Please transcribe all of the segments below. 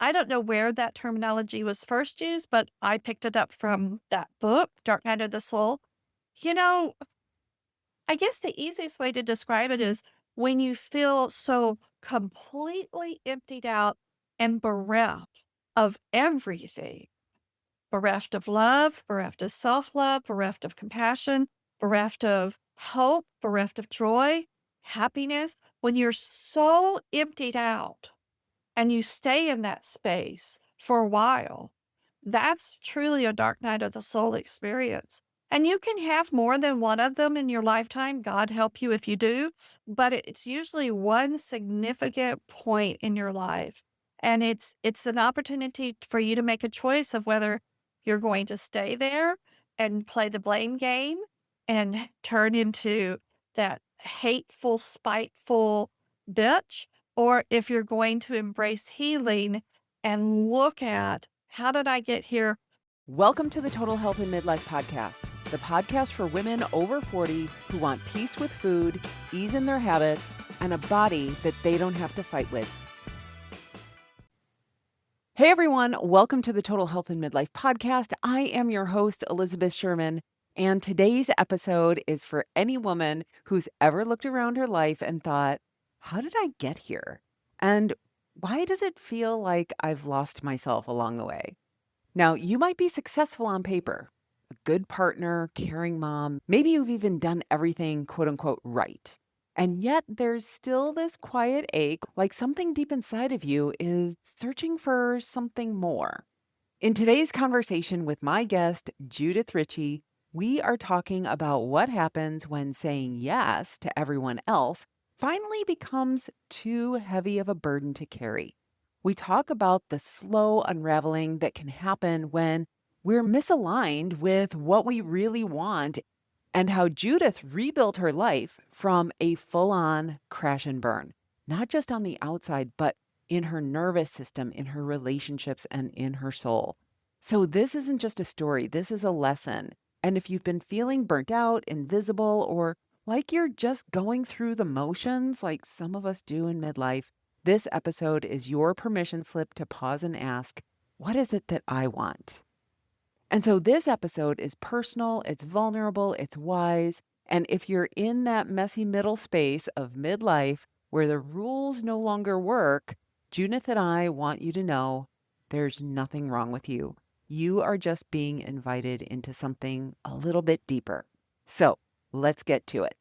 I don't know where that terminology was first used, but I picked it up from that book, Dark Night of the Soul. You know, I guess the easiest way to describe it is when you feel so completely emptied out and bereft of everything, bereft of love, bereft of self love, bereft of compassion, bereft of hope, bereft of joy, happiness. When you're so emptied out and you stay in that space for a while, that's truly a dark night of the soul experience. And you can have more than one of them in your lifetime. God help you if you do, but it's usually one significant point in your life. And it's an opportunity for you to make a choice of whether you're going to stay there and play the blame game and turn into that hateful, spiteful bitch, or if you're going to embrace healing and look at how did I get here? Welcome to the Total Health and Midlife podcast, the podcast for women over 40 who want peace with food, ease in their habits, and a body that they don't have to fight with. Hey everyone, welcome to the Total Health and Midlife podcast. I am your host, Elizabeth Sherman, and today's episode is for any woman who's ever looked around her life and thought, how did I get here? And why does it feel like I've lost myself along the way? Now, you might be successful on paper, a good partner, caring mom. Maybe you've even done everything quote unquote right. And yet there's still this quiet ache, like something deep inside of you is searching for something more. In today's conversation with my guest, Judith Richey, we are talking about what happens when saying yes to everyone else finally becomes too heavy of a burden to carry. We talk about the slow unraveling that can happen when we're misaligned with what we really want and how Judith rebuilt her life from a full on crash and burn, not just on the outside, but in her nervous system, in her relationships, and in her soul. So, this isn't just a story, this is a lesson. And if you've been feeling burnt out, invisible, or like you're just going through the motions like some of us do in midlife, this episode is your permission slip to pause and ask, what is it that I want? And so this episode is personal, it's vulnerable, it's wise. And if you're in that messy middle space of midlife where the rules no longer work, Judith and I want you to know there's nothing wrong with you. You are just being invited into something a little bit deeper. So let's get to it.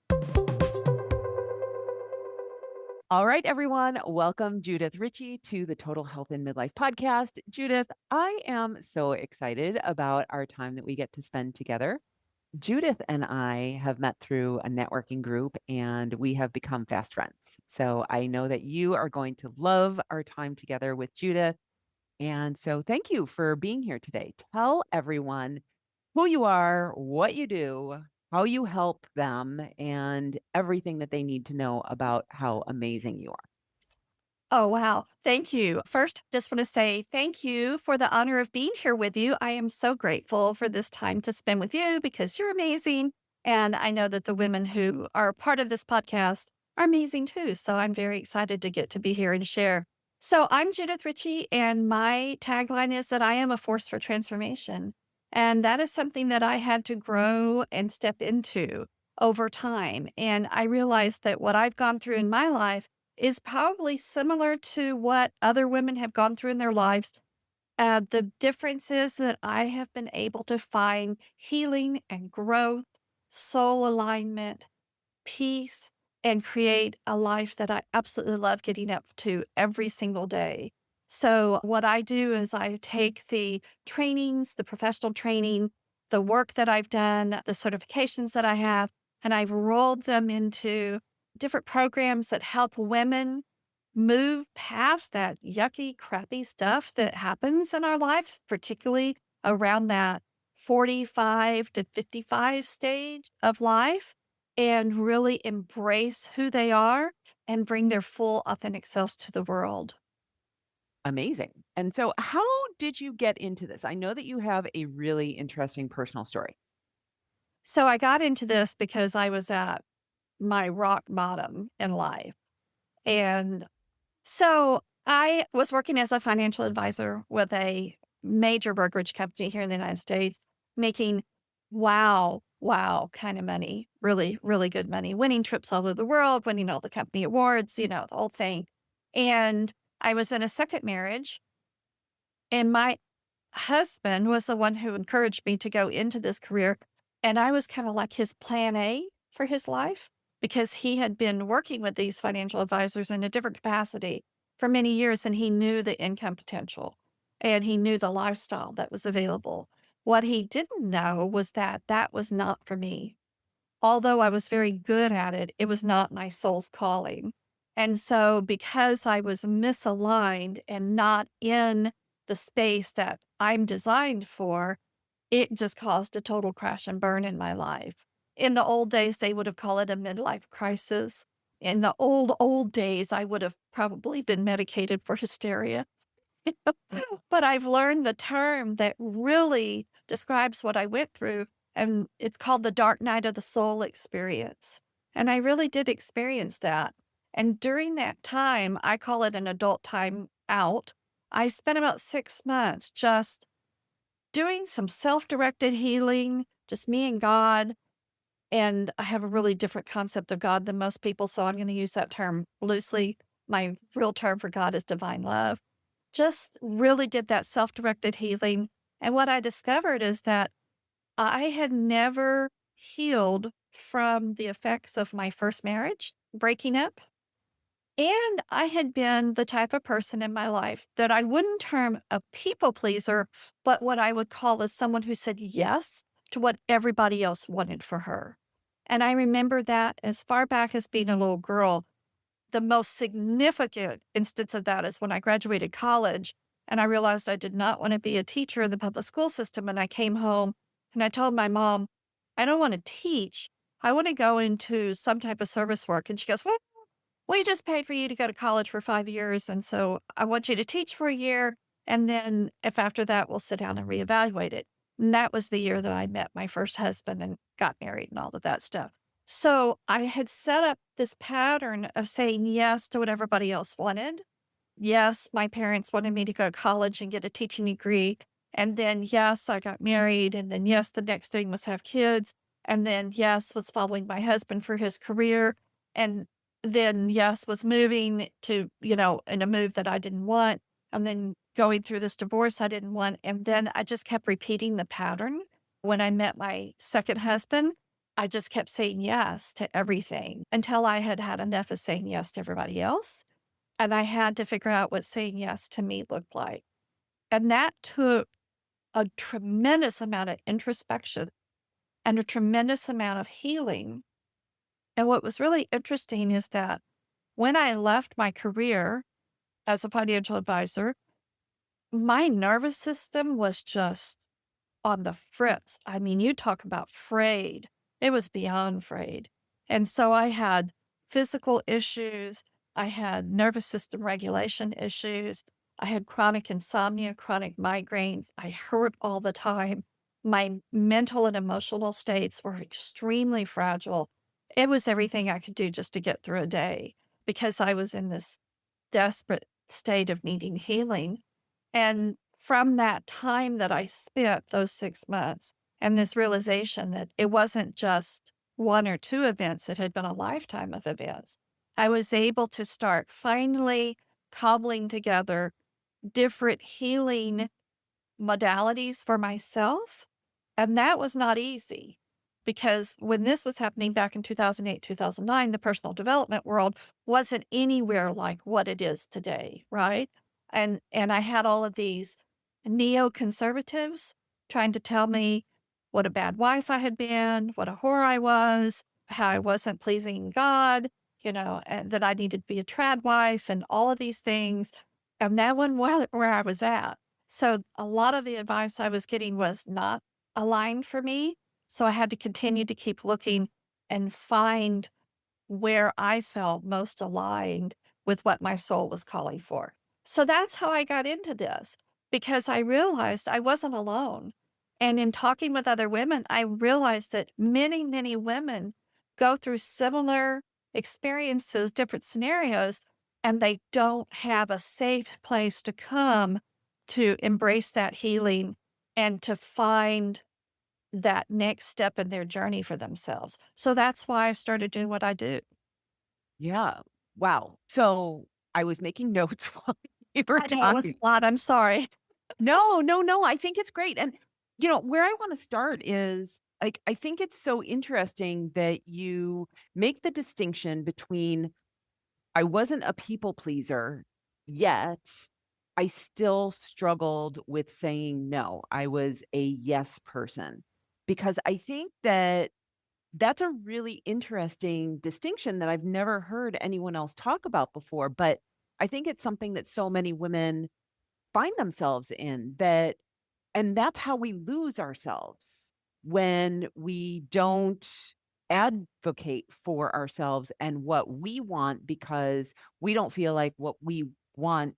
All right, everyone. Welcome Judith Richey to the Total Health and Midlife podcast. Judith, I am so excited about our time that we get to spend together. Judith and I have met through a networking group and we have become fast friends. So I know that you are going to love our time together with Judith. And so thank you for being here today. Tell everyone who you are, what you do, how you help them, and everything that they need to know about how amazing you are. Oh, wow. Thank you. First, just want to say thank you for the honor of being here with you. I am so grateful for this time to spend with you because you're amazing. And I know that the women who are part of this podcast are amazing too. So I'm very excited to get to be here and share. So I'm Judith Richey, and my tagline is that I am a force for transformation. And that is something that I had to grow and step into over time. And I realized that what I've gone through in my life is probably similar to what other women have gone through in their lives. The difference is that I have been able to find healing and growth, soul alignment, peace, and create a life that I absolutely love getting up to every single day. So, what I do is I take the trainings, the professional training, the work that I've done, the certifications that I have, and I've rolled them into different programs that help women move past that yucky, crappy stuff that happens in our life, particularly around that 45 to 55 stage of life, and really embrace who they are and bring their full authentic selves to the world. Amazing. And so, how did you get into this? I know that you have a really interesting personal story. So I got into this because I was at my rock bottom in life. And so I was working as a financial advisor with a major brokerage company here in the United States, making wow kind of money, really, really good money, winning trips all over the world, winning all the company awards, the whole thing. And I was in a second marriage, and my husband was the one who encouraged me to go into this career. And I was kind of like his plan A for his life because he had been working with these financial advisors in a different capacity for many years and he knew the income potential and he knew the lifestyle that was available. What he didn't know was that that was not for me. Although I was very good at it, it was not my soul's calling. And so, because I was misaligned and not in the space that I'm designed for, it just caused a total crash and burn in my life. In the old days, they would have called it a midlife crisis. In the old days, I would have probably been medicated for hysteria. But I've learned the term that really describes what I went through, and it's called the dark night of the soul experience. And I really did experience that. And during that time, I call it an adult time out. I spent about 6 months just doing some self directed healing, just me and God. And I have a really different concept of God than most people. So I'm going to use that term loosely. My real term for God is divine love. Just really did that self-directed healing, and what I discovered is that I had never healed from the effects of my first marriage, breaking up, and I had been the type of person in my life that I wouldn't term a people pleaser, but what I would call as someone who said yes to what everybody else wanted for her, and I remember that as far back as being a little girl. The most significant instance of that is when I graduated college and I realized I did not want to be a teacher in the public school system. And I came home and I told my mom, I don't want to teach. I want to go into some type of service work. And she goes, well, we just paid for you to go to college for 5 years. And so I want you to teach for a year. And then if after that, we'll sit down and reevaluate it. And that was the year that I met my first husband and got married and all of that stuff. So I had set up this pattern of saying yes to what everybody else wanted. Yes, my parents wanted me to go to college and get a teaching degree. And then, yes, I got married. And then, yes, the next thing was have kids. And then, yes, was following my husband for his career. And then, yes, was moving to, in a move that I didn't want. And then going through this divorce I didn't want. And then I just kept repeating the pattern. When I met my second husband, I just kept saying yes to everything until I had had enough of saying yes to everybody else. And I had to figure out what saying yes to me looked like. And that took a tremendous amount of introspection and a tremendous amount of healing. And what was really interesting is that when I left my career as a financial advisor, my nervous system was just on the fritz. I mean, you talk about frayed. It was beyond frayed. And so I had physical issues. I had nervous system regulation issues. I had chronic insomnia, chronic migraines. I hurt all the time. My mental and emotional states were extremely fragile. It was everything I could do just to get through a day because I was in this desperate state of needing healing. And from that time that I spent those 6 months and this realization that it wasn't just 1 or 2 events, it had been a lifetime of events, I was able to start finally cobbling together different healing modalities for myself, and that was not easy because when this was happening back in 2008, 2009, the personal development world wasn't anywhere like what it is today, right? And I had all of these neoconservatives trying to tell me what a bad wife I had been, what a whore I was, how I wasn't pleasing God, and that I needed to be a trad wife and all of these things. And that wasn't where I was at. So a lot of the advice I was getting was not aligned for me. So I had to continue to keep looking and find where I felt most aligned with what my soul was calling for. So that's how I got into this because I realized I wasn't alone. And in talking with other women, I realized that many, many women go through similar experiences, different scenarios, and they don't have a safe place to come to embrace that healing and to find that next step in their journey for themselves. So that's why I started doing what I do. Yeah. Wow. So I was making notes while you were I know it was talking. a lot. I'm sorry. No, no, no. I think it's great. And, where I want to start is like, I think it's so interesting that you make the distinction between I wasn't a people pleaser, yet I still struggled with saying no. I was a yes person because I think that that's a really interesting distinction that I've never heard anyone else talk about before. But I think it's something that so many women find themselves in that and that's how we lose ourselves when we don't advocate for ourselves and what we want because we don't feel like what we want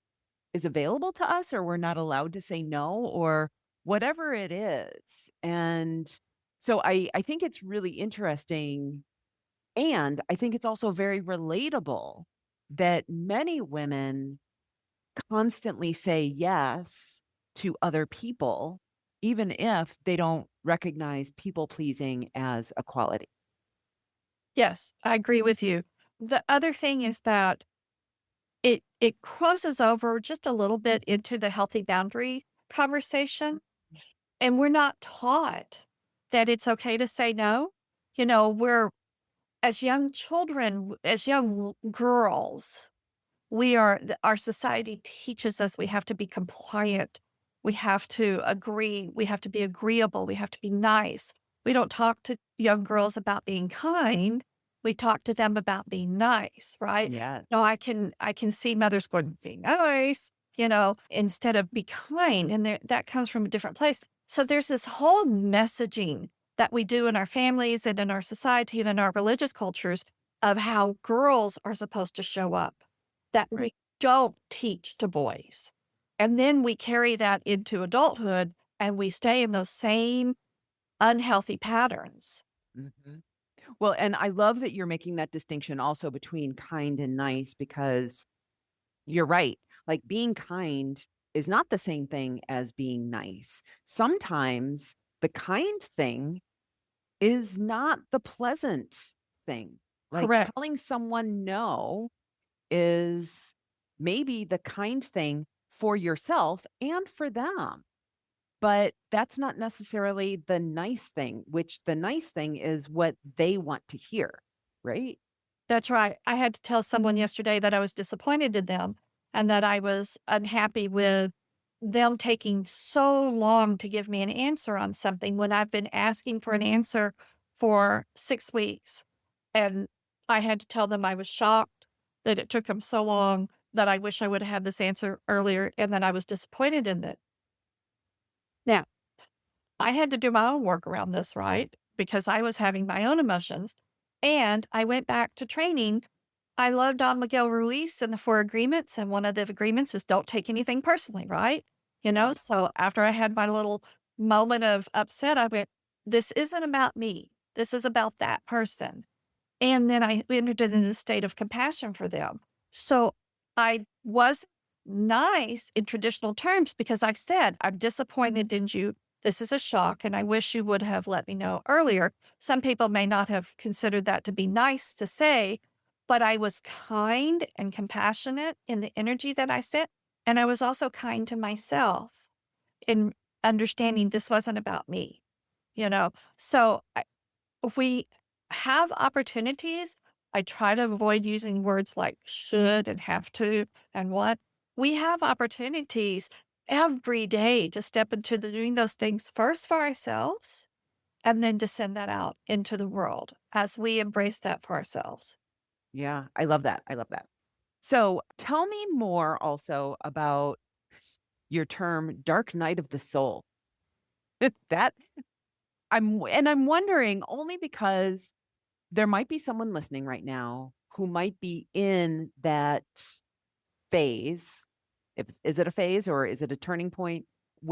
is available to us or we're not allowed to say no or whatever it is. And so I think it's really interesting and I think it's also very relatable that many women constantly say yes to other people, even if they don't recognize people pleasing as a quality. Yes, I agree with you. The other thing is that it crosses over just a little bit into the healthy boundary conversation, and we're not taught that it's okay to say no. We're as young children, as young girls, our society teaches us we have to be compliant. We have to agree. We have to be agreeable. We have to be nice. We don't talk to young girls about being kind. We talk to them about being nice, right? Yes. No, I can see mothers going, be nice, instead of be kind. And that comes from a different place. So there's this whole messaging that we do in our families and in our society and in our religious cultures of how girls are supposed to show up that Right. we don't teach to boys. And then we carry that into adulthood and we stay in those same unhealthy patterns. Mhm. Well, and I love that you're making that distinction also between kind and nice because you're right. Like being kind is not the same thing as being nice. Sometimes the kind thing is not the pleasant thing. Like Correct. telling someone no is maybe the kind thing for yourself and for them. But that's not necessarily the nice thing, which the nice thing is what they want to hear, right? That's right. I had to tell someone yesterday that I was disappointed in them and that I was unhappy with them taking so long to give me an answer on something when I've been asking for an answer for 6 weeks. And I had to tell them I was shocked that it took them so long, that I wish I would have had this answer earlier, and that I was disappointed in it. Now, I had to do my own work around this, right? Because I was having my own emotions. And I went back to training. I love Don Miguel Ruiz and the Four Agreements. And one of the agreements is don't take anything personally, right? So after I had my little moment of upset, I went, this isn't about me. This is about that person. And then I entered in a state of compassion for them. So I was nice in traditional terms because I said, I'm disappointed in you. This is a shock, and I wish you would have let me know earlier. Some people may not have considered that to be nice to say, but I was kind and compassionate in the energy that I sent. And I was also kind to myself in understanding this wasn't about me, you know? So we have opportunities. I try to avoid using words like should and have to and what. We have opportunities every day to step into doing those things first for ourselves and then to send that out into the world as we embrace that for ourselves. Yeah, I love that. I love that. So tell me more also about your term dark night of the soul. that I'm wondering only because there might be someone listening right now who might be in that phase. Is it a phase or is it a turning point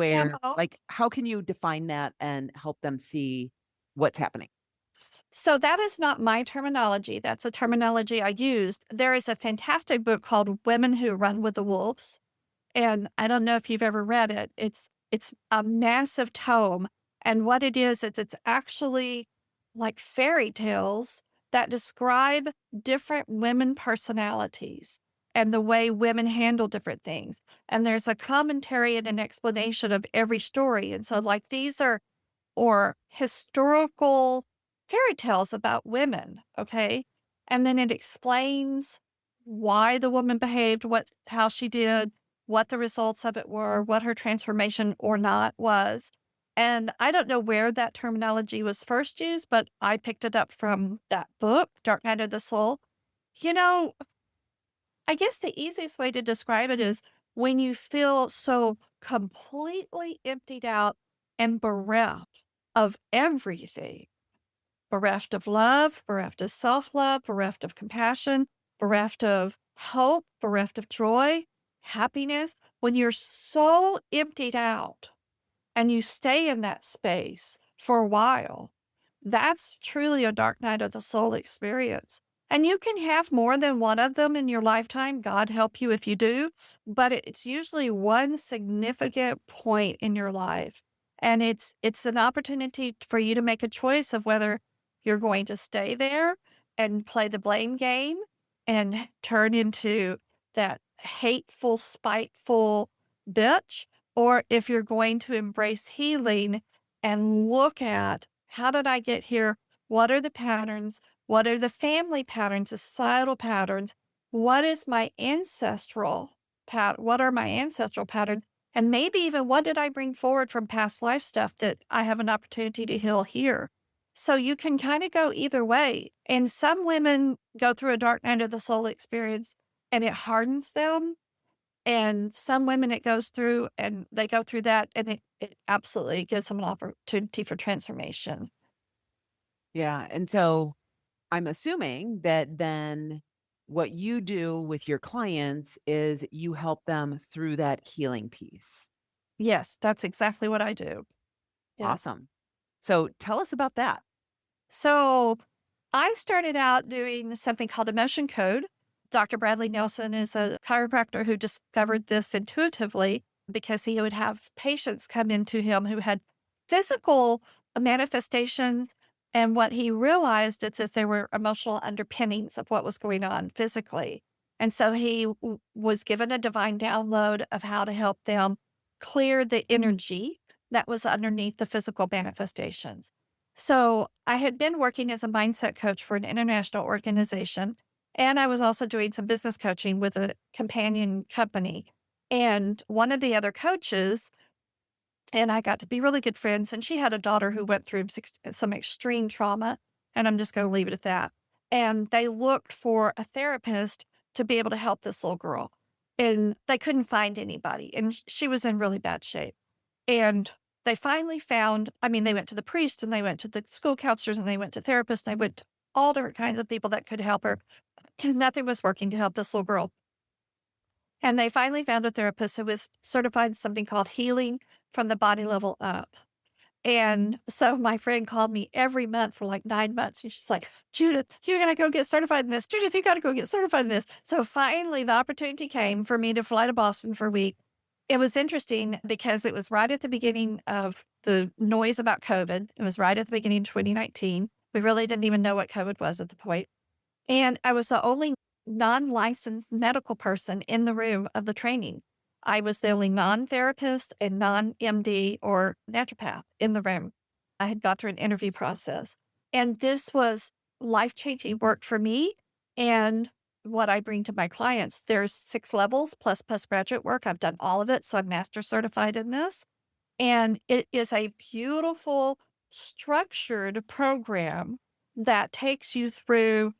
Yeah, where both. like how can you define that and help them see what's happening? So that is not my terminology. That's a terminology I used. There is a fantastic book called Women Who Run with the Wolves. And I don't know if you've ever read it. It's a massive tome, and what it is it's actually like fairy tales that describe different women personalities and the way women handle different things. And there's a commentary and an explanation of every story. And so like these are or historical fairy tales about women, okay? And then it explains why the woman behaved, how she did, what the results of it were, what her transformation or not was. And I don't know where that terminology was first used, but I picked it up from that book, Dark Night of the Soul. You know, I guess the easiest way to describe it is when you feel so completely emptied out and bereft of everything, bereft of love, bereft of self love, bereft of compassion, bereft of hope, bereft of joy, happiness. When you're so emptied out and you stay in that space for a while, that's truly a dark night of the soul experience. And you can have more than one of them in your lifetime. God help you if you do, but it's usually one significant point in your life. And it's an opportunity for you to make a choice of whether you're going to stay there and play the blame game and turn into that hateful, spiteful bitch, or if you're going to embrace healing and look at how did I get here? What are the patterns? What are the family patterns, the societal patterns? What is my ancestral what are my ancestral patterns? And maybe even what did I bring forward from past life stuff that I have an opportunity to heal here? So you can kind of go either way. And some women go through a dark night of the soul experience and it hardens them, and some women it goes through and they go through that and it absolutely gives them an opportunity for transformation. Yeah, and so I'm assuming that then what you do with your clients is you help them through that healing piece. Yes, that's exactly what I do. Yes. Awesome. So tell us about that. So I started out doing something called emotion code. Dr. Bradley Nelson is a chiropractor who discovered this intuitively because he would have patients come into him who had physical manifestations. And what he realized is that there were emotional underpinnings of what was going on physically. And so he was given a divine download of how to help them clear the energy that was underneath the physical manifestations. So I had been working as a mindset coach for an international organization, and I was also doing some business coaching with a companion company. And one of the other coaches and I got to be really good friends, and she had a daughter who went through some extreme trauma, and I'm just going to leave it at that. And they looked for a therapist to be able to help this little girl, and they couldn't find anybody, and she was in really bad shape. And they finally found, I mean, they went to the priest and they went to the school counselors and they went to therapists, and they went to all different kinds of people that could help her. Nothing was working to help this little girl. And they finally found a therapist who was certified in something called healing from the body level up. And so my friend called me every month for like 9 months. And she's like, Judith, you got to go get certified in this. Judith, you got to go get certified in this. So finally, the opportunity came for me to fly to Boston for a week. It was interesting because it was right at the beginning of the noise about COVID. It was right at the beginning of 2019. We really didn't even know what COVID was at the point. And I was the only non-licensed medical person in the room of the training. I was the only non-therapist and non-MD or naturopath in the room. I had got through an interview process. And this was life-changing work for me and what I bring to my clients. There's 6 levels plus postgraduate work. I've done all of it, so I'm master certified in this. And it is a beautiful, structured program that takes you through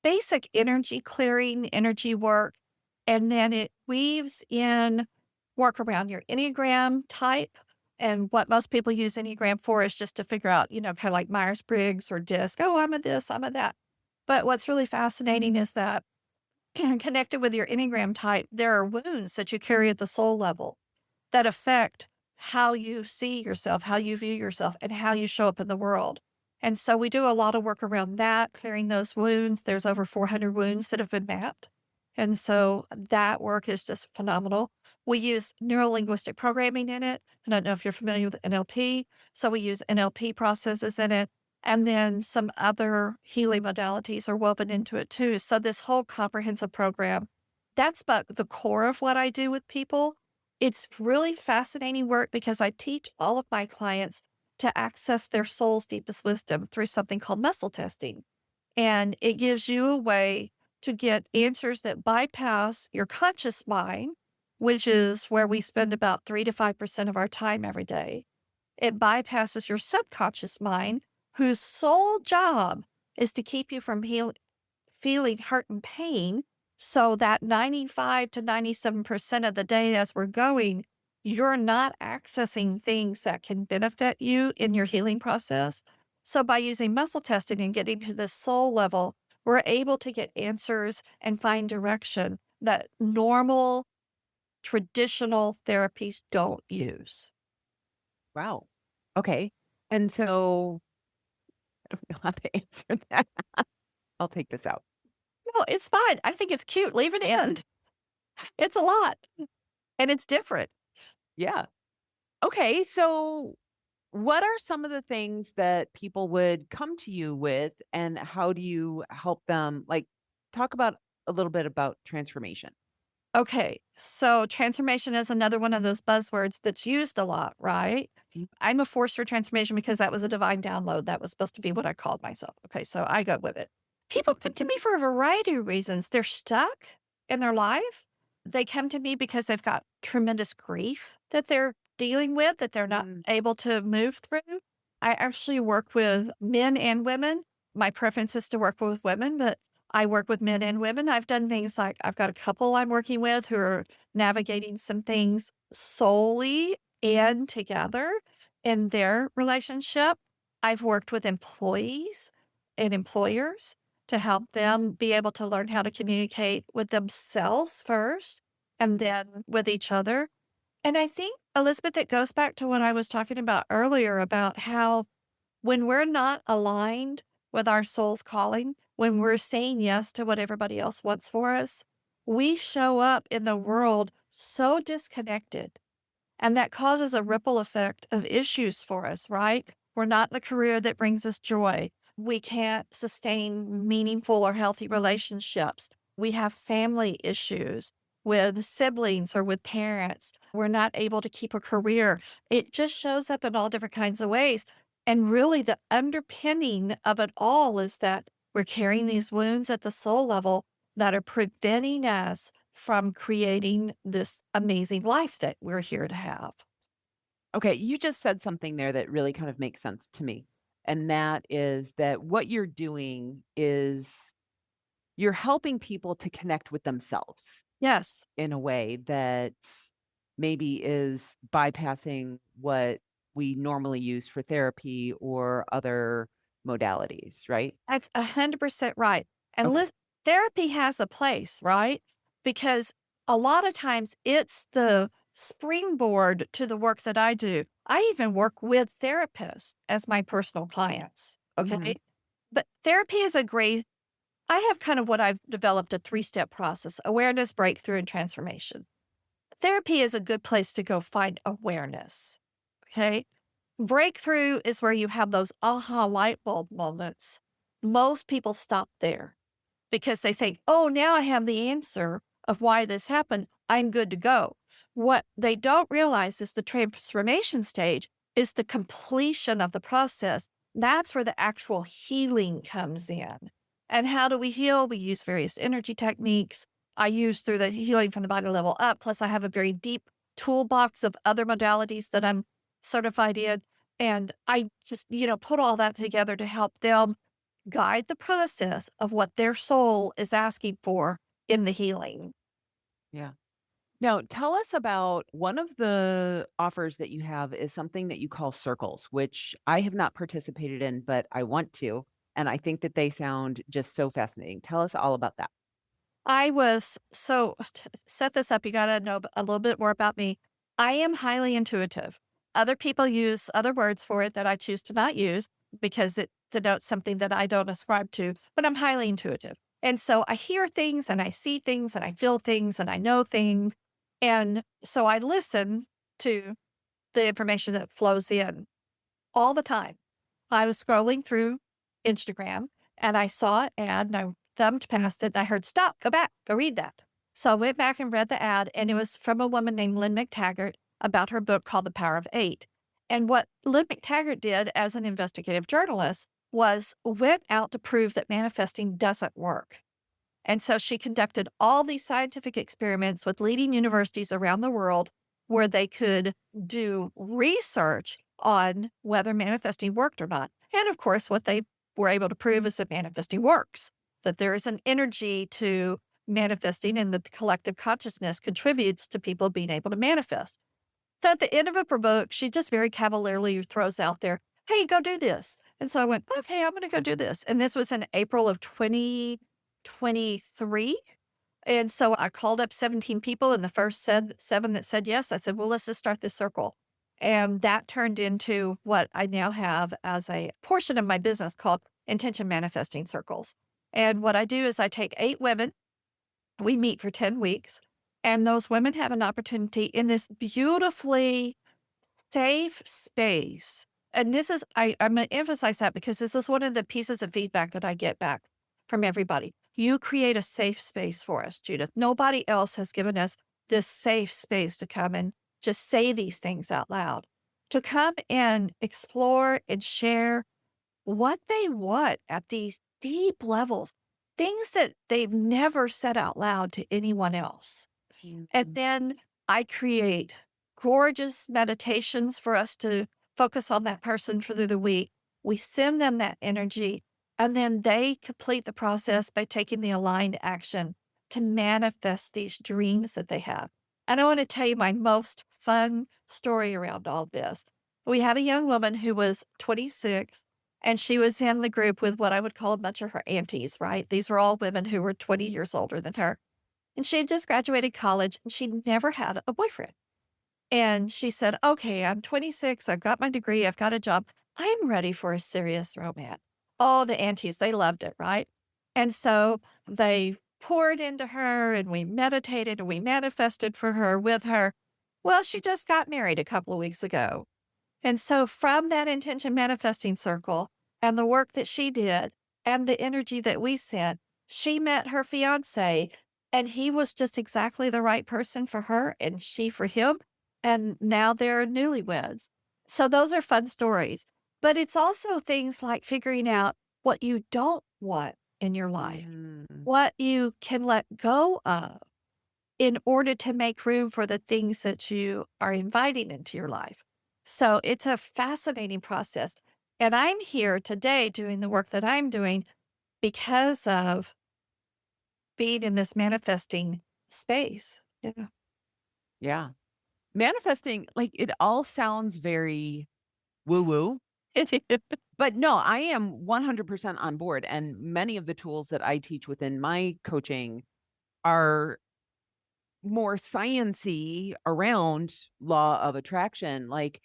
basic energy clearing, energy work, and then it weaves in work around your Enneagram type. And what most people use Enneagram for is just to figure out, kind of like Myers Briggs or DISC. Oh, I'm a this, I'm a that. But what's really fascinating is that connected with your Enneagram type, there are wounds that you carry at the soul level that affect how you see yourself, how you view yourself, and how you show up in the world. And so we do a lot of work around that, clearing those wounds. There's over 400 wounds that have been mapped. And so that work is just phenomenal. We use neuro linguistic programming in it. I don't know if you're familiar with NLP. So we use NLP processes in it. And then some other healing modalities are woven into it too. So this whole comprehensive program, that's but the core of what I do with people. It's really fascinating work because I teach all of my clients to access their soul's deepest wisdom through something called muscle testing. And it gives you a way to get answers that bypass your conscious mind, which is where we spend about 3 to 5% of our time every day. It bypasses your subconscious mind, whose sole job is to keep you from feeling hurt and pain. So that 95 to 97% of the day as we're going, you're not accessing things that can benefit you in your healing process. So by using muscle testing and getting to the soul level, we're able to get answers and find direction that normal traditional therapies don't use. Wow. Okay. And so I don't know how to answer that. I'll take this out. No, it's fine. I think it's cute. Leave it in. It's a lot and it's different. Yeah. Okay. So what are some of the things that people would come to you with, and how do you help them? Like, talk about a little bit about transformation. Okay, so transformation is another one of those buzzwords that's used a lot, right? Mm. I'm a force for transformation because that was a divine download. That was supposed to be what I called myself. Okay, so I go with it. People come to me for a variety of reasons. They're stuck in their life. They come to me because they've got tremendous grief that they're dealing with, that they're not Mm, able to move through. I actually work with men and women. My preference is to work with women, but I work with men and women. I've done things like I've got a couple I'm working with who are navigating some things solely and together in their relationship. I've worked with employees and employers to help them be able to learn how to communicate with themselves first and then with each other. And I think, Elizabeth, it goes back to what I was talking about earlier about how when we're not aligned with our soul's calling, when we're saying yes to what everybody else wants for us, we show up in the world so disconnected. And that causes a ripple effect of issues for us, right? We're not in the career that brings us joy. We can't sustain meaningful or healthy relationships. We have family issues with siblings or with parents. We're not able to keep a career. It just shows up in all different kinds of ways. And really, the underpinning of it all is that we're carrying these wounds at the soul level that are preventing us from creating this amazing life that we're here to have. okay, you just said something there that really kind of makes sense to me. And that is that what you're doing is you're helping people to connect with themselves Yes, in a way that maybe is bypassing what we normally use for therapy or other modalities, right? that's 100% right. And Okay. therapy has a place, right? Because a lot of times it's the springboard to the work that I do. I even work with therapists as my personal clients. Mhm. Okay. But therapy is a great, I have kind of what I've developed a 3-step process: awareness, breakthrough, and transformation. Therapy is a good place to go find awareness. Okay. Breakthrough is where you have those aha light bulb moments. Most people stop there because they think, oh, now I have the answer of why this happened. I'm good to go. What they don't realize is the transformation stage is the completion of the process. That's where the actual healing comes in. And how do we heal? We use various energy techniques. I use through the healing from the body level up. Plus, I have a very deep toolbox of other modalities that I'm certified in. And I just, put all that together to help them guide the process of what their soul is asking for in the healing. Yeah. Now, tell us about one of the offers that you have is something that you call circles, which I have not participated in, but I want to. And I think that they sound just so fascinating. Tell us all about that. I was so set this up. You got to know a little bit more about me. I am highly intuitive. Other people use other words for it that I choose to not use. because it denotes something that I don't ascribe to, but I'm highly intuitive. And so I hear things and I see things and I feel things and I know things. And so I listen to the information that flows in all the time. I was scrolling through Instagram and I saw an ad and I thumbed past it and I heard, stop, go back, go read that. So I went back and read the ad, and it was from a woman named Lynn McTaggart about her book called The Power of Eight. And what Lynn McTaggart did as an investigative journalist was went out to prove that manifesting doesn't work. And so she conducted all these scientific experiments with leading universities around the world where they could do research on whether manifesting worked or not. And of course, what they were able to prove is that manifesting works, that there is an energy to manifesting and that the collective consciousness contributes to people being able to manifest. So at the end of her book, she just very cavalierly throws out there, hey, go do this. And so I went, okay, I'm going to go do this. And this was in April of 2023. And so I called up 17 people, and the first said seven that said yes. I said, well, let's just start this circle. And that turned into what I now have as a portion of my business called Intention Manifesting Circles. And what I do is I take 8 women, we meet for 10 weeks, and those women have an opportunity in this beautifully safe space. And this is, I'm going to emphasize that because this is one of the pieces of feedback that I get back from everybody. You create a safe space for us, Judith. Nobody else has given us this safe space to come and just say these things out loud, to come and explore and share what they want at these deep levels, things that they've never said out loud to anyone else. And Mhm. then I create gorgeous meditations for us to focus on that person for through the week. We send them that energy, and then they complete the process by taking the aligned action to manifest these dreams that they have. And I want to tell you my most fun story around all this. We had a young woman who was 26, and she was in the group with what I would call a bunch of her aunties, right? These were all women who were 20 years older than her. And she had just graduated college and she never had a boyfriend. And she said, okay, I'm 26. I've got my degree. I've got a job. I'm ready for a serious romance. Oh, the aunties, they loved it, right? And so they poured into her and we meditated and we manifested for her with her. Well, she just got married a couple of weeks ago. And so from that intention manifesting circle and the work that she did and the energy that we sent, she met her fiance and he was just exactly the right person for her and she for him. And now they're newlyweds. So those are fun stories. But it's also things like figuring out what you don't want in your life, Mhm. what you can let go of in order to make room for the things that you are inviting into your life. So it's a fascinating process. And I'm here today doing the work that I'm doing because of being in this manifesting space. Yeah. Yeah. Manifesting, like, it all sounds very woo-woo, but no, I am 100% on board, and many of the tools that I teach within my coaching are more science-y around law of attraction, like,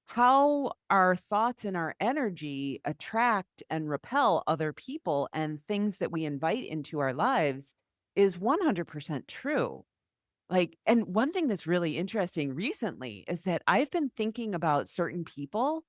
how our thoughts and our energy attract and repel other people and things that we invite into our lives is 100% true. Like, and one thing that's really interesting recently is that I've been thinking about certain people,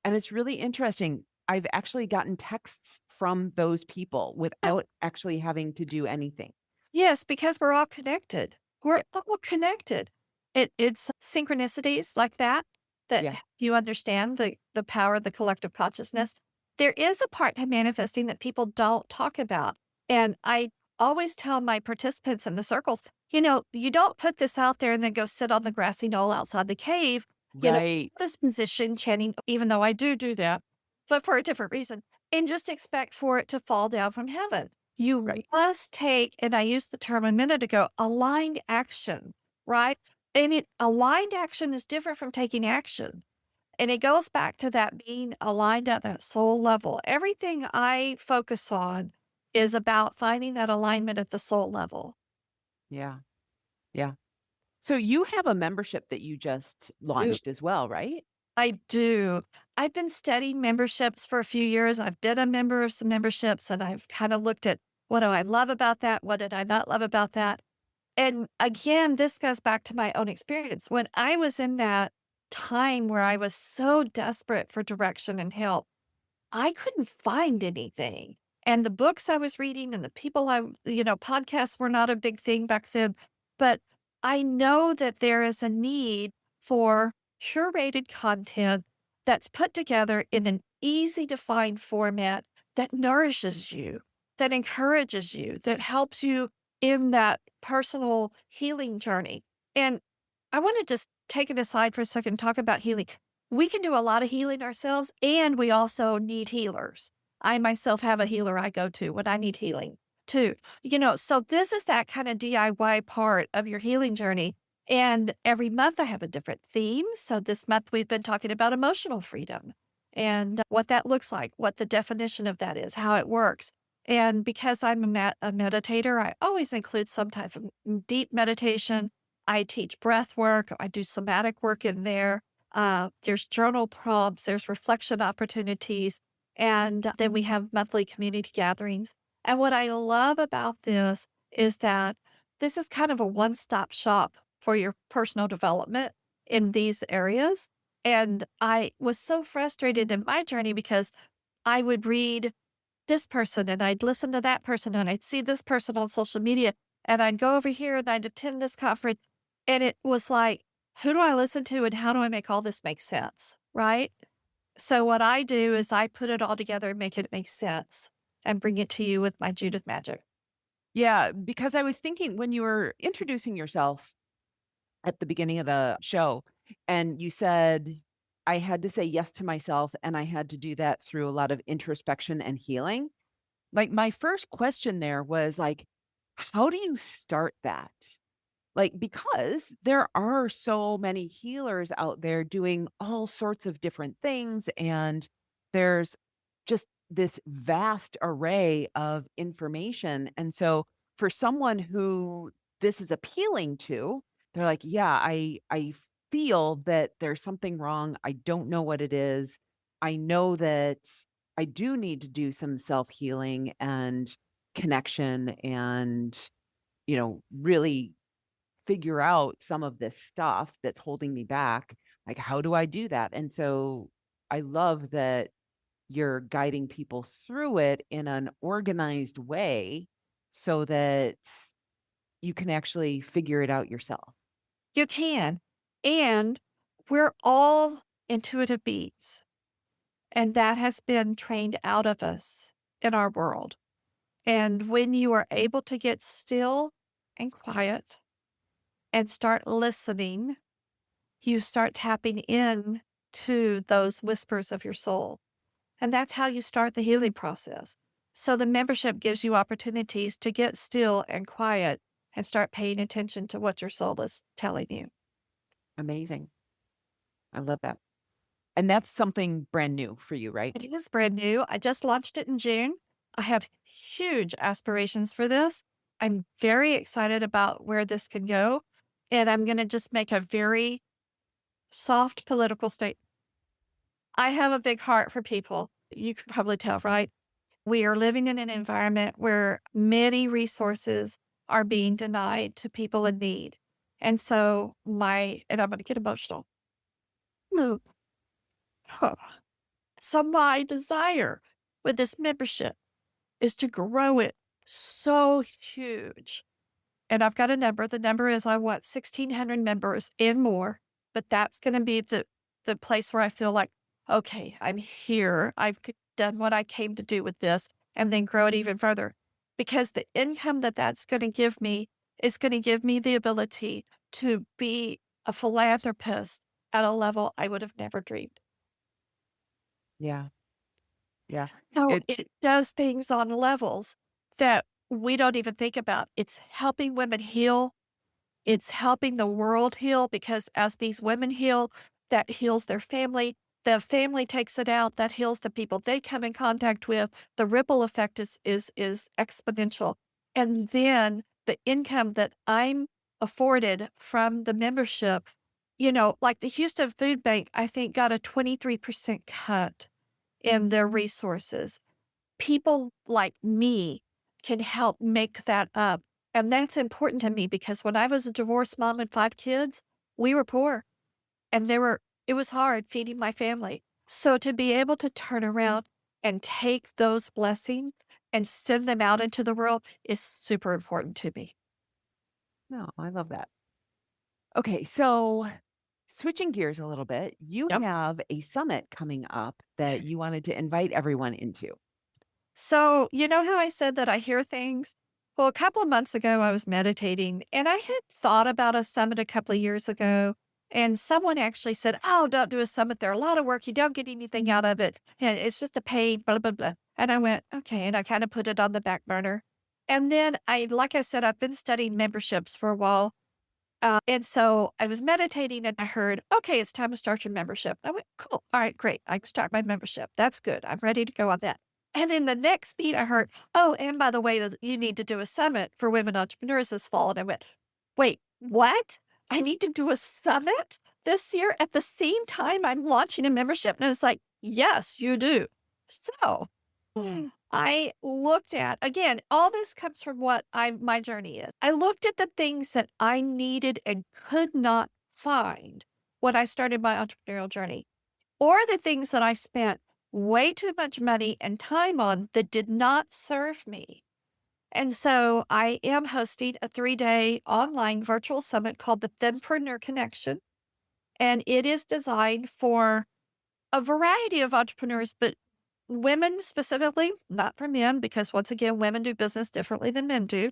and it's really interesting. I've actually gotten texts from those people without actually having to do anything. Yes, because we're all connected. We're Yeah. all connected. It's synchronicities like that that Yeah. you understand the power of the collective consciousness. There is a part to manifesting that people don't talk about. And I always tell my participants in the circles, you don't put this out there and then go sit on the grassy knoll outside the cave, Right. this position chanting, even though I do that, but for a different reason, and just expect for it to fall down from heaven. You Right. must take, and I used the term a minute ago, aligned action, right? And aligned action is different from taking action. And it goes back to that being aligned at that soul level. Everything I focus on is about finding that alignment at the soul level. Yeah. Yeah. So you have a membership that you just Ooh, launched as well, right? I do. I've been studying memberships for a few years. I've been a member of some memberships and I've kind of looked at what do I love about that? What did I not love about that? And again, this goes back to my own experience. When I was in that time where I was so desperate for direction and help, I couldn't find anything. And the books I was reading and the people podcasts were not a big thing back then. But I know that there is a need for curated content that's put together in an easy to find format that nourishes you, that encourages you, that helps you in that personal healing journey. And I want to just take it aside for a second and talk about healing. We can do a lot of healing ourselves, and we also need healers. I myself have a healer I go to when I need healing too. So this is that kind of DIY part of your healing journey. And every month I have a different theme. So this month we've been talking about emotional freedom and what that looks like, what the definition of that is, how it works. And because I'm a meditator, I always include some type of deep meditation. I teach breath work, I do somatic work in there. There's journal prompts, there's reflection opportunities, and then we have monthly community gatherings. And what I love about this is that this is kind of a one stop shop for your personal development in these areas. And I was so frustrated in my journey because I would read this person and I'd listen to that person and I'd see this person on social media and I'd go over here and I'd attend this conference. And it was like, who do I listen to and how do I make all this make sense? Right. So what I do is I put it all together and make it make sense and bring it to you with my Judith magic. Yeah, because I was thinking when you were introducing yourself at the beginning of the show, and you said, I had to say yes to myself, and I had to do that through a lot of introspection and healing. Like, my first question there was like, how do you start that? Like, because there are so many healers out there doing all sorts of different things, and there's just this vast array of information. And so, for someone who this is appealing to, they're like, "Yeah, I feel that there's something wrong. I don't know what it is. I know that I do need to do some self-healing and connection and, really figure out some of this stuff that's holding me back. Like, how do I do that?" And so I love that you're guiding people through it in an organized way so that you can actually figure it out yourself. You can. And we're all intuitive beings. And that has been trained out of us in our world. And when you are able to get still and quiet and start listening, you start tapping in to those whispers of your soul. And that's how you start the healing process. So the membership gives you opportunities to get still and quiet and start paying attention to what your soul is telling you. Amazing. I love that. And that's something brand new for you, right? It is brand new. I just launched it in June. I have huge aspirations for this. I'm very excited about where this can go. And I'm going to just make a very soft political statement. I have a big heart for people. You can probably tell, right? We are living in an environment where many resources are being denied to people in need. And so and I'm going to get emotional. Look, so my desire with this membership is to grow it so huge. And I've got a number. The number is I want 1,600 members and more, but that's going to be the place where I feel like, okay, I'm here. Done what I came to do with this and then grow it even further because the income that that's going to give me is going to give me the ability to be a philanthropist at a level I would have never dreamed. Yeah. Yeah. So It's it does things on levels that we don't even think about. It's helping women heal. It's helping the world heal because as these women heal, that heals their family. The family takes it out, that heals the people they come in contact with. The ripple effect is exponential. And then the income that I'm afforded from the membership like the Houston Food Bank, I think got a 23% cut in their resources. People like me can help make that up. And that's important to me because when I was a divorced mom and 5 kids, we were poor and it was hard feeding my family. So to be able to turn around and take those blessings and send them out into the world is super important to me. No, I love that. Okay, so switching gears a little bit, you Yep. have a summit coming up that you wanted to invite everyone into. So, you know how I said that I hear things? Well, a couple of months ago, I was meditating and I had thought about a summit a couple of years ago. And someone actually said, "Oh, don't do a summit. They're a lot of work. You don't get anything out of it. And it's just a pain, blah, blah, blah." And I went, okay. And I kind of put it on the back burner. And then like I said, I've been studying memberships for a while. And so I was meditating and I heard, okay, it's time to start your membership. I went, cool. All right, great. I can start my membership. That's good. I'm ready to go on that. And then the next beat I heard, oh, and by the way, you need to do a summit for women entrepreneurs this fall. And I went, wait, what? I need to do a summit this year at the same time I'm launching a membership. And I was like, yes, you do. So I looked at again, all this comes from what my journey is. I looked at the things that I needed and could not find when I started my entrepreneurial journey, or the things that I spent way too much money and time on that did not serve me. And so I am hosting a 3-day online virtual summit called the Fempreneur Connection. And it is designed for a variety of entrepreneurs, but women specifically, not for men, because once again, women do business differently than men do.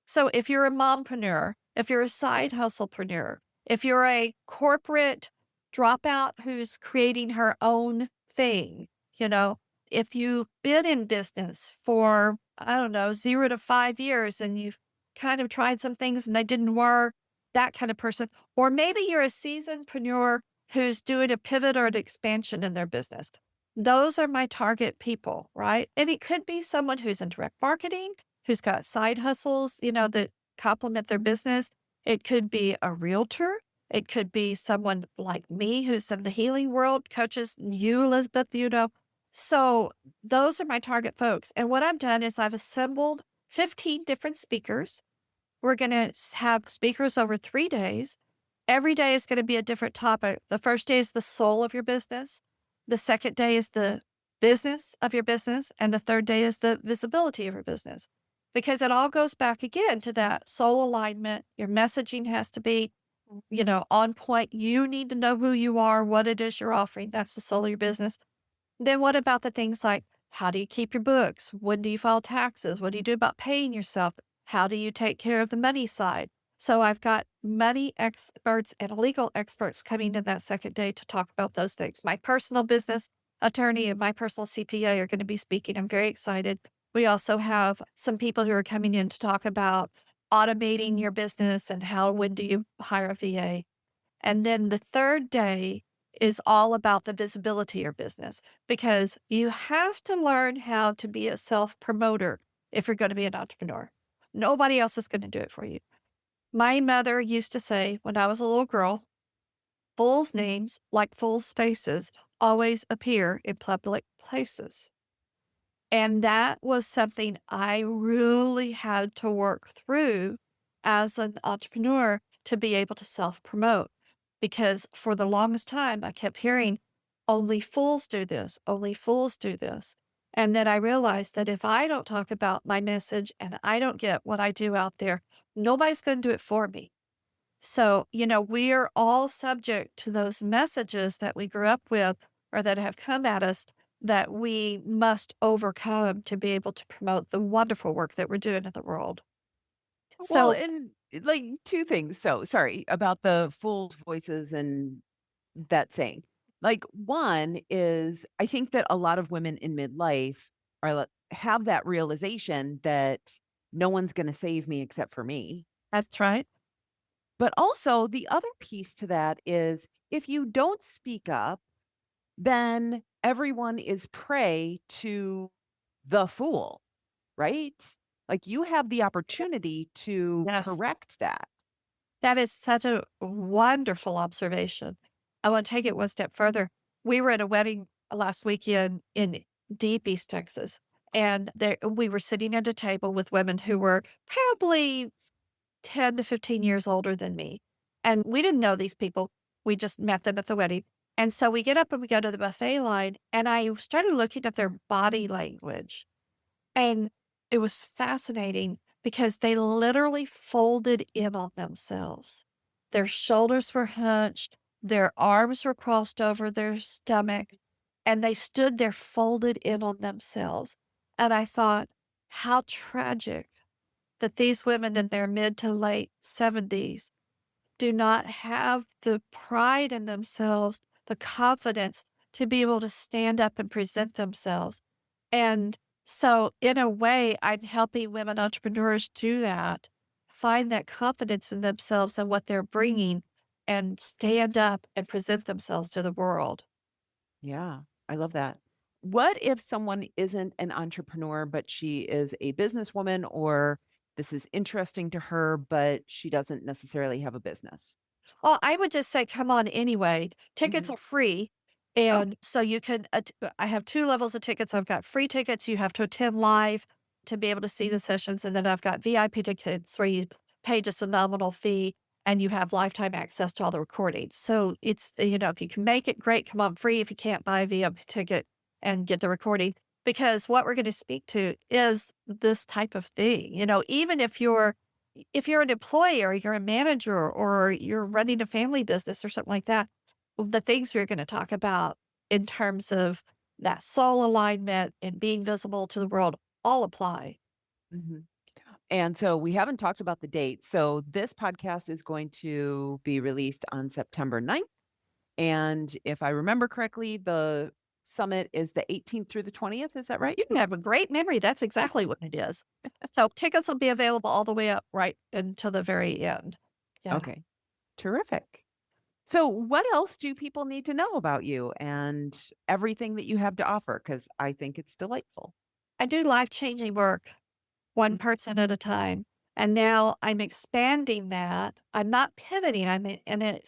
So if you're a mompreneur, if you're a side hustlepreneur, if you're a corporate dropout who's creating her own thing, you know, if you've been in business for, I don't know, 0 to 5 years and you've kind of tried some things and they didn't work, that kind of person. Or maybe you're a seasonedpreneur who's doing a pivot or an expansion in their business. Those are my target people, right? And it could be someone who's in direct marketing, who's got side hustles, that complement their business. It could be a realtor. It could be someone like me who's in the healing world, coaches you, Elizabeth, So those are my target folks. And what I've done is I've assembled 15 different speakers. We're going to have speakers over 3 days. Every day is going to be a different topic. The first day is the soul of your business. The second day is the business of your business. And the third day is the visibility of your business. Because it all goes back again to that soul alignment. Your messaging has to be, on point. You need to know who you are, what it is you're offering. That's the soul of your business. Then what about the things like how do you keep your books? When do you file taxes? What do you do about paying yourself? How do you take care of the money side? So I've got money experts and legal experts coming in that second day to talk about those things. My personal business attorney and my personal CPA are going to be speaking. I'm very excited. We also have some people who are coming in to talk about automating your business and when do you hire a VA? And then the third day is all about the visibility of your business because you have to learn how to be a self promoter if you're going to be an entrepreneur. Nobody else is going to do it for you. My mother used to say when I was a little girl, fools' names, like fools' faces, always appear in public places. And that was something I really had to work through as an entrepreneur to be able to self promote. Because for the longest time, I kept hearing, only fools do this, only fools do this. And then I realized that if I don't talk about my message and I don't get what I do out there, nobody's going to do it for me. So, we're all subject to those messages that we grew up with or that have come at us that we must overcome to be able to promote the wonderful work that we're doing in the world. Well, So, and like two things. So sorry about the full voices and that saying. Like one is I think that a lot of women in midlife have that realization that no one's going to save me except for me. that's right. But also the other piece to that is if you don't speak up, then everyone is prey to the fool, right? Like you have the opportunity to Yes. correct that. That is such a wonderful observation. I want to take it one step further. We were at a wedding last weekend in deep East Texas, and there we were sitting at a table with women who were probably 10 to 15 years older than me. And we didn't know these people. We just met them at the wedding. And so we get up and we go to the buffet line, and I started looking at their body language. And it was fascinating because they literally folded in on themselves. Their shoulders were hunched, their arms were crossed over their stomach, and they stood there folded in on themselves. And I thought, how tragic that these women in their mid to late 70s do not have the pride in themselves, the confidence to be able to stand up and present themselves. And so, in a way, I'm helping women entrepreneurs do that, find that confidence in themselves and what they're bringing, and stand up and present themselves to the world. Yeah, I love that. What if someone isn't an entrepreneur, but she is a businesswoman, or this is interesting to her, but she doesn't necessarily have a business? Well, I would just say come on anyway. Tickets Mhm. are free. Oh, And so you can, I have two levels of tickets. I've got free tickets. You have to attend live to be able to see the sessions. And then I've got VIP tickets where you pay just a nominal fee and you have lifetime access to all the recordings. So it's, if you can make it, great. Come on free. If you can't buy a VIP ticket and get the recording, because what we're going to speak to is this type of thing. Even if you're an employee or you're a manager or you're running a family business or something like that, the things we're going to talk about in terms of that soul alignment and being visible to the world all apply. mhm. And so we haven't talked about the date. So this podcast is going to be released on September 9th. And if I remember correctly, the summit is the 18th through the 20th. Is that right? You have a great memory. That's exactly what it is. So tickets will be available all the way up right until the very end. Yeah. Okay. Terrific. So, what else do people need to know about you and everything that you have to offer? Because I think it's delightful. I do life changing work one Mm. person at a time. And now I'm expanding that. I'm not pivoting. I'm in a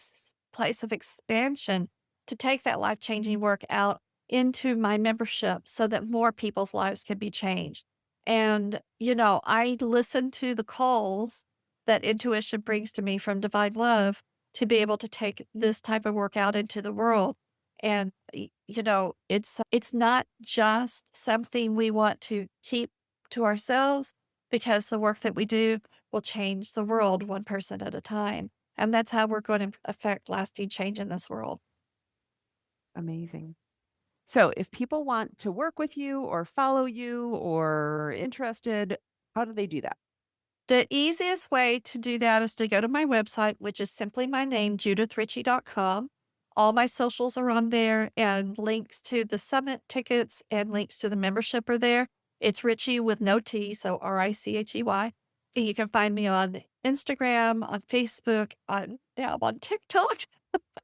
place of expansion to take that life changing work out into my membership so that more people's lives can be changed. And, I listen to the calls that intuition brings to me from divine love to be able to take this type of work out into the world. And, it's not just something we want to keep to ourselves because the work that we do will change the world one person at a time. And that's how we're going to affect lasting change in this world. Amazing. So, if people want to work with you or follow you or interested, how do they do that? The easiest way to do that is to go to my website, which is simply my name, judithrichey.com. All my socials are on there and links to the summit tickets and links to the membership are there. It's Richey with no T, so Richey. And you can find me on Instagram, on Facebook, now I'm on TikTok.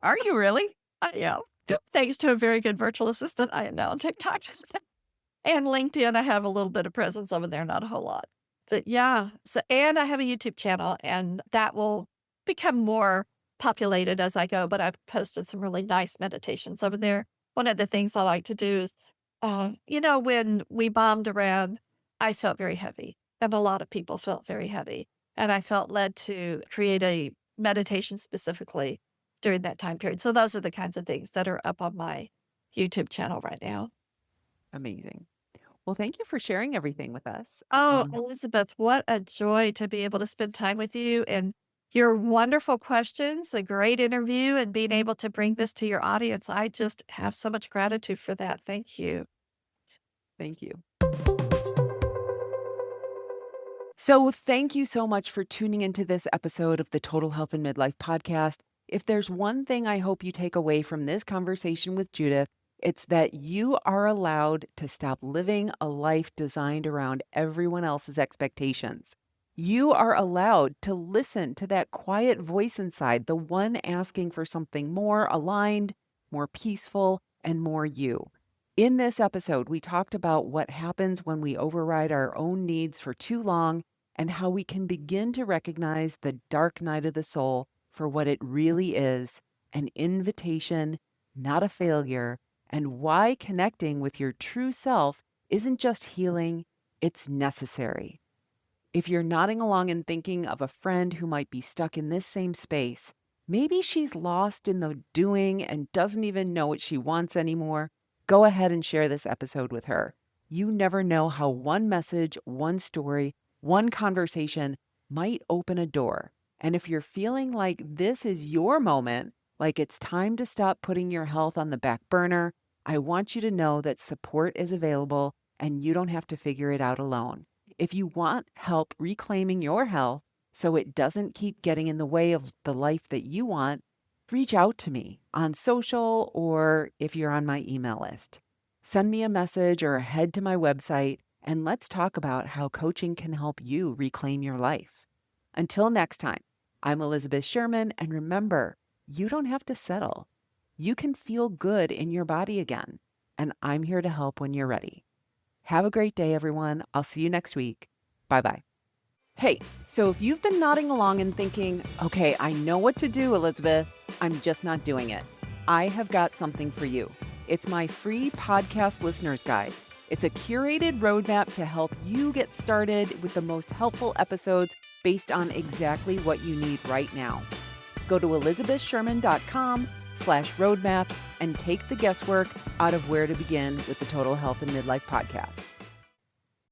Are you really? I am. Yep. Thanks to a very good virtual assistant, I am now on TikTok. And LinkedIn, I have a little bit of presence over there, not a whole lot. But yeah, so and I have a YouTube channel, and that will become more populated as I go, but I've posted some really nice meditations over there. One of the things I like to do is, when we bombed Iran, I felt very heavy, and a lot of people felt very heavy, and I felt led to create a meditation specifically during that time period. So those are the kinds of things that are up on my YouTube channel right now. Amazing. Well, thank you for sharing everything with us. Oh, Elizabeth, what a joy to be able to spend time with you and your wonderful questions, a great interview, and being able to bring this to your audience. I just have so much gratitude for that. Thank you. Thank you. So, thank you so much for tuning into this episode of the Total Health and Midlife podcast. If there's one thing I hope you take away from this conversation with Judith, it's that you are allowed to stop living a life designed around everyone else's expectations. You are allowed to listen to that quiet voice inside, the one asking for something more aligned, more peaceful, and more you. In this episode, we talked about what happens when we override our own needs for too long and how we can begin to recognize the dark night of the soul for what it really is, an invitation, not a failure, and why connecting with your true self isn't just healing, it's necessary. If you're nodding along and thinking of a friend who might be stuck in this same space, maybe she's lost in the doing and doesn't even know what she wants anymore, go ahead and share this episode with her. You never know how one message, one story, one conversation might open a door. And if you're feeling like this is your moment, like it's time to stop putting your health on the back burner, I want you to know that support is available and you don't have to figure it out alone. If you want help reclaiming your health so it doesn't keep getting in the way of the life that you want, reach out to me on social or if you're on my email list. Send me a message or head to my website and let's talk about how coaching can help you reclaim your life. Until next time, I'm Elizabeth Sherman, and remember, you don't have to settle. You can feel good in your body again, and I'm here to help when you're ready. Have a great day, everyone. I'll see you next week. Bye-bye. Hey, so if you've been nodding along and thinking, okay, I know what to do, Elizabeth, I'm just not doing it, I have got something for you. It's my free podcast listener's guide. It's a curated roadmap to help you get started with the most helpful episodes based on exactly what you need right now. Go to elizabethsherman.com/roadmap and take the guesswork out of where to begin with the Total Health and Midlife podcast.